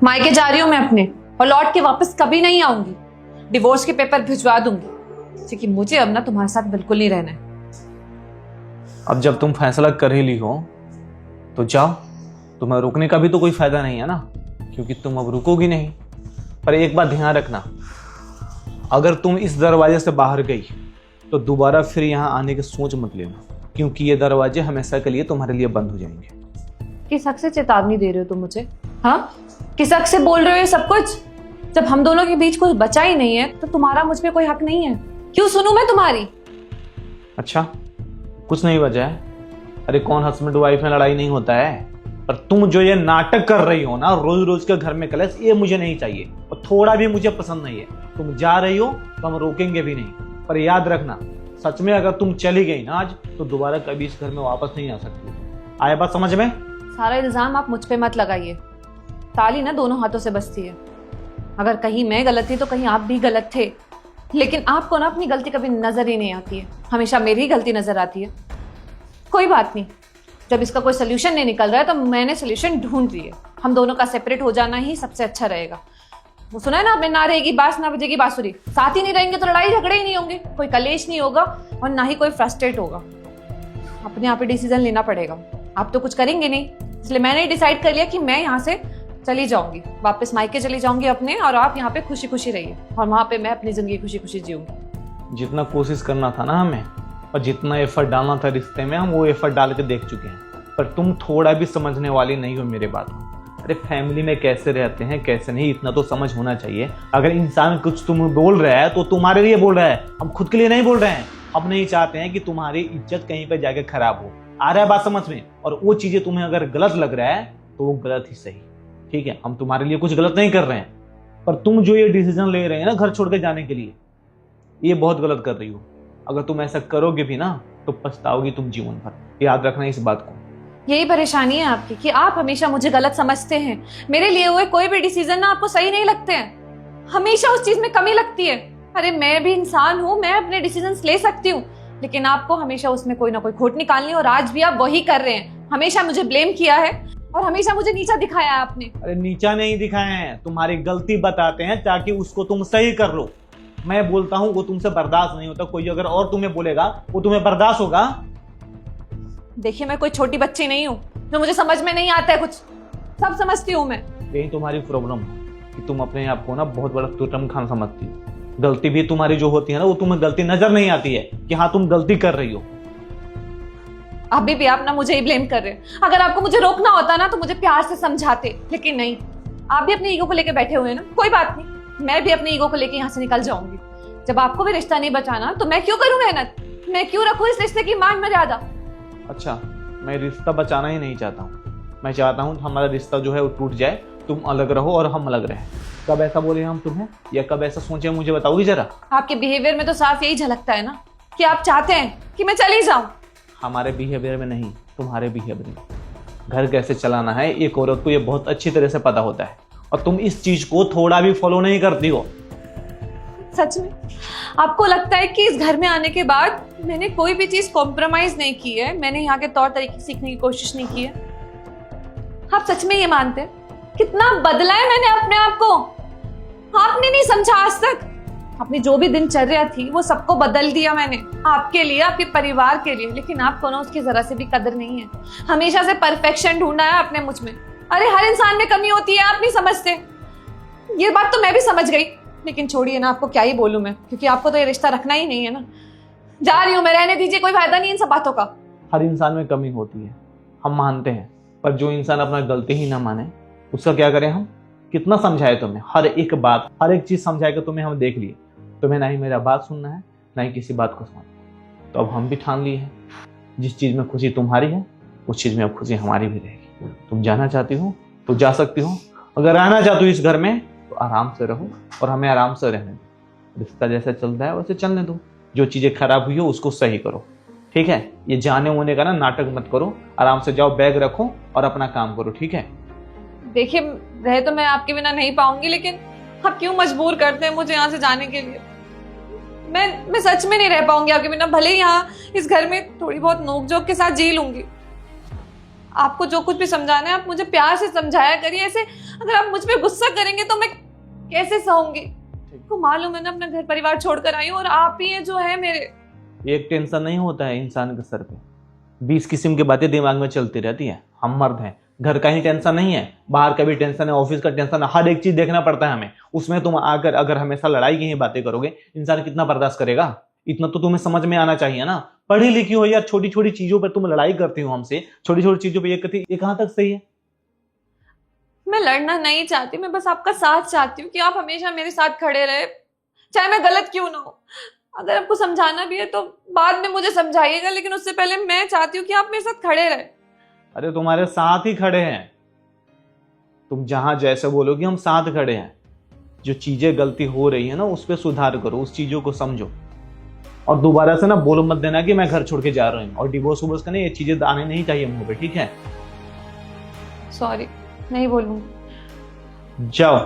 मायके जा रही हूँ मैं अपने, और लौट के वापस कभी नहीं आऊंगी। डिवोर्स के पेपर भिजवा दूंगी, क्योंकि मुझे अब ना तुम्हारे साथ बिल्कुल नहीं रहना है। अब जब तुम फैसला कर ही ली हो तो जाओ, तुम्हें रुकने का भी तो कोई फायदा नहीं है ना, क्योंकि तुम अब रुकोगी नहीं। पर एक बात ध्यान रखना, अगर तुम इस दरवाजे से बाहर गई तो दोबारा फिर यहाँ आने की सोच मत लेना, क्योंकि ये दरवाजे हमेशा के लिए तुम्हारे लिए बंद हो जाएंगे। किस हक से चेतावनी दे रहे हो तुम मुझे? हाँ, किस हक से बोल रहे हो ये सब कुछ? जब हम दोनों के बीच कुछ बचा ही नहीं है तो तुम्हारा मुझ पे कोई हक नहीं है। क्यों सुनूं मैं तुम्हारी? अच्छा, कुछ नहीं बचा है? अरे कौन हस्बैंड वाइफ में लड़ाई नहीं होता है? पर तुम जो ये नाटक कर रही हो ना, रोज रोज के घर में कलेश, ये मुझे नहीं चाहिए और थोड़ा भी मुझे पसंद नहीं है। तुम जा रही हो तो हम रोकेंगे भी नहीं, पर याद रखना, सच में अगर तुम चली गई ना आज, तो दोबारा कभी इस घर में वापस नहीं आ सकती। आया बात समझ में? सारा इल्जाम आप मुझ पे मत लगाइए। ताली ना दोनों हाथों से बजती है। अगर कहीं मैं गलत थी तो कहीं आप भी गलत थे, लेकिन आपको ना अपनी गलती कभी नजर ही नहीं आती है, हमेशा मेरी ही गलती नजर आती है। कोई बात नहीं, जब इसका कोई सोल्यूशन नहीं निकल रहा है तो मैंने सोल्यूशन ढूंढ लिया। हम दोनों का सेपरेट हो जाना ही सबसे अच्छा रहेगा। वो सुना है ना आपने, ना रहेगी बांस ना बजेगी बांसुरी। साथ ही नहीं रहेंगे तो लड़ाई झगड़े ही नहीं होंगे, कोई कलेश नहीं होगा और ना ही कोई फ्रस्ट्रेट होगा। अपने आप ही डिसीजन लेना पड़ेगा। आप तो कुछ करेंगे नहीं, इसलिए मैंने डिसाइड कर लिया कि मैं यहाँ से चली जाऊंगी, वापस मायके चली जाऊंगी अपने, और आप यहाँ पे खुशी खुशी रहिए और वहां पे मैं अपनी जिंदगी खुशी खुशी जीऊंगी। जितना कोशिश करना था ना हमें, और जितना एफर्ट डालना था रिश्ते में, हम वो एफर्ट डाल के देख चुके हैं। पर तुम थोड़ा भी समझने वाली नहीं हो मेरे बात को। अरे फैमिली में कैसे रहते हैं कैसे नहीं, इतना तो समझ होना चाहिए। अगर इंसान कुछ तुम्हें बोल रहा है तो तुम्हारे लिए बोल रहा है, हम खुद के लिए नहीं बोल रहे हैं। हम नहीं चाहते हैं कि तुम्हारी इज्जत कहीं पर जाके खराब हो। आ रहा है बात समझ में? और वो चीजें तुम्हें अगर गलत लग रहा है तो वो गलत ही सही, ठीक है? हम तुम्हारे लिए कुछ गलत नहीं कर रहे हैं, पर तुम जो ये डिसीजन ले रहे हैं ना घर छोड़ के जाने के लिए, ये बहुत गलत कर रही हो। अगर तुम ऐसा करोगे भी ना तो पछताओगी तुम जीवन भर। याद रखना इस बात को। यही परेशानी है आपकी कि आप हमेशा मुझे गलत समझते हैं। मेरे लिए हुए कोई भी डिसीजन ना आपको सही नहीं लगते हैं, हमेशा उस चीज में कमी लगती है। अरे मैं भी इंसान हूँ, मैं अपने डिसीजंस ले सकती हूँ, लेकिन आपको हमेशा उसमें कोई ना कोई खोट निकालनी, और आज भी आप वही कर रहे हैं। हमेशा मुझे ब्लेम किया है और हमेशा मुझे नीचा दिखाया है आपने। अरे नीचा नहीं दिखाए हैं, तुम्हारी गलती बताते हैं ताकि उसको तुम सही कर लो। मैं बोलता हूँ वो तुमसे बर्दाश्त नहीं होता, कोई अगर और तुम्हें बोलेगा वो तुम्हें बर्दाश्त होगा? देखिए मैं कोई छोटी बच्ची नहीं हूँ जो मुझे समझ में नहीं आता है कुछ, सब समझती हूँ मैं। यही तुम्हारी प्रॉब्लम है कि तुम अपने आप को ना बहुत बड़ा तुतम खान समझती हो। गलती भी तुम्हारी जो होती है ना, वो तुम्हें गलती नजर नहीं आती है कि हाँ तुम गलती कर रही हो। अभी भी आप ना मुझे ही ब्लेम कर रहे हैं। अगर आपको मुझे रोकना होता ना तो मुझे प्यार से समझाते, लेकिन नहीं, आप भी अपने ईगो को लेके बैठे हुए हैं ना। कोई बात नहीं, मैं भी अपने ईगो को लेके यहाँ से निकल जाऊंगी। जब आपको भी रिश्ता नहीं बचाना तो मैं क्यों करूं मेहनत, मैं क्यों रखूं इस रिश्ते की मान मर्यादा। अच्छा, मैं रिश्ता बचाना ही नहीं चाहता हूँ। मैं चाहता हूँ हमारा रिश्ता जो है वो टूट जाए, तुम अलग रहो और हम अलग रहें। कब ऐसा बोले हम तुम्हें, या कब ऐसा सोचे मुझे बताओगी जरा? आपके बिहेवियर में तो साफ यही झलकता है ना कि आप चाहते हैं कि मैं चली जाऊं। हमारे बिहेवियर में नहीं, तुम्हारे बिहेवियर में। घर कैसे चलाना है एक औरत को ये बहुत अच्छी तरह से पता होता है, और तुम इस चीज को थोड़ा भी फॉलो नहीं करती हो। सच में आपको लगता है कि इस घर में आने के बाद मैंने कोई भी चीज कॉम्प्रोमाइज नहीं की है, मैंने यहाँ के तौर तरीके सीखने की कोशिश नहीं की है? आप सच में ये मानते हैं? कितना बदला है मैंने अपने आप को, आपने नहीं समझा आज तक। अपनी जो भी दिनचर्या थी वो सबको बदल दिया मैंने, आपके लिए, आपके परिवार के लिए, लेकिन आपको ना उसकी जरा से भी कदर नहीं है। हमेशा से परफेक्शन ढूंढा है आपने मुझ में। अरे हर इंसान में कमी होती है, आप नहीं समझते। ये बात तो मैं भी समझ गई, लेकिन छोड़िए ना, आपको क्या ही बोलूं मैं, क्योंकि आपको तो ये रिश्ता रखना ही नहीं है ना। जा रही हूँ मैं, रहने दीजिए, कोई फायदा नहीं इन सब बातों का। हर इंसान में कमी होती है, हम मानते हैं, पर जो इंसान अपना गलती ही ना माने उसका क्या करें हम? कितना समझाए तुम्हें, हर एक बात, हर एक चीज समझाए कि तुम्हें हम देख लिए, तुम्हें ना ही मेरा बात सुनना है ना ही किसी बात को सुनना। तो अब हम भी ठान लिए हैं, जिस चीज में खुशी तुम्हारी है उस चीज में अब खुशी हमारी भी रहेगी। तुम जाना चाहती हो तो जा सकती हो, अगर रहना चाहती हो इस घर में तो आराम से रहो और हमें आराम से रहने दो। रिश्ता जैसा चलता है वैसे चलने दो, जो चीजें खराब हुई हो उसको सही करो, ठीक है? ये जाने होने का ना नाटक मत करो, आराम से जाओ, बैग रखो और अपना काम करो, ठीक है? देखिए रह तो मैं आपके बिना नहीं पाऊंगी, लेकिन आप क्यों मजबूर करते हैं मुझे यहाँ से जाने के लिए? मैं सच में नहीं रह पाऊंगी आपके बिना। भले ही यहाँ इस घर में थोड़ी बहुत नोक-झोंक के साथ जी लूंगी। आपको जो कुछ भी समझाना है आप मुझे प्यार से समझाया करिए, ऐसे अगर आप मुझ पे गुस्सा करेंगे तो मैं कैसे सहूंगी? आपको मालूम है ना, अपना घर परिवार छोड़कर आई हूँ और आप ही हैं जो है मेरे। एक टेंशन नहीं होता है इंसान के सर पे, 20 किस्म की बातें दिमाग में चलती रहती है। हम मर्द हैं, घर का ही टेंशन नहीं है, बाहर का भी टेंशन है, ऑफिस का टेंशन है, हर एक चीज देखना पड़ता है हमें। उसमें तुम आकर अगर हमेशा लड़ाई की ही बातें करोगे, इंसान कितना बर्दाश्त करेगा? इतना तो तुम्हें समझ में आना चाहिए ना। पढ़ी लिखी हो यार, छोटी छोटी चीजों पर तुम लड़ाई करती हो हमसे, छोटी छोटी चीजों पर ये करती, ये कहां तक सही है? मैं लड़ना नहीं चाहती, मैं बस आपका साथ चाहती हूँ कि आप हमेशा मेरे साथ खड़े रहे, चाहे मैं गलत क्यों ना हो। अगर आपको समझाना भी है तो बाद में मुझे समझाइएगा, लेकिन उससे पहले मैं चाहती हूँ कि आप मेरे साथ खड़े रहे। अरे तुम्हारे साथ ही खड़े हैं, तुम जहां जैसे बोलोगी हम साथ खड़े हैं। जो चीजें गलती हो रही है ना, उस पर सुधार करो, उस चीजों को समझो। और दोबारा से ना बोलो मत देना कि मैं घर छोड़ के जा रही हूँ, और डिवोर्स वोर्स का नहीं, ये चीजें आने नहीं चाहिए मुंह पे, ठीक है? सॉरी, नहीं बोलूंगी। जाओ।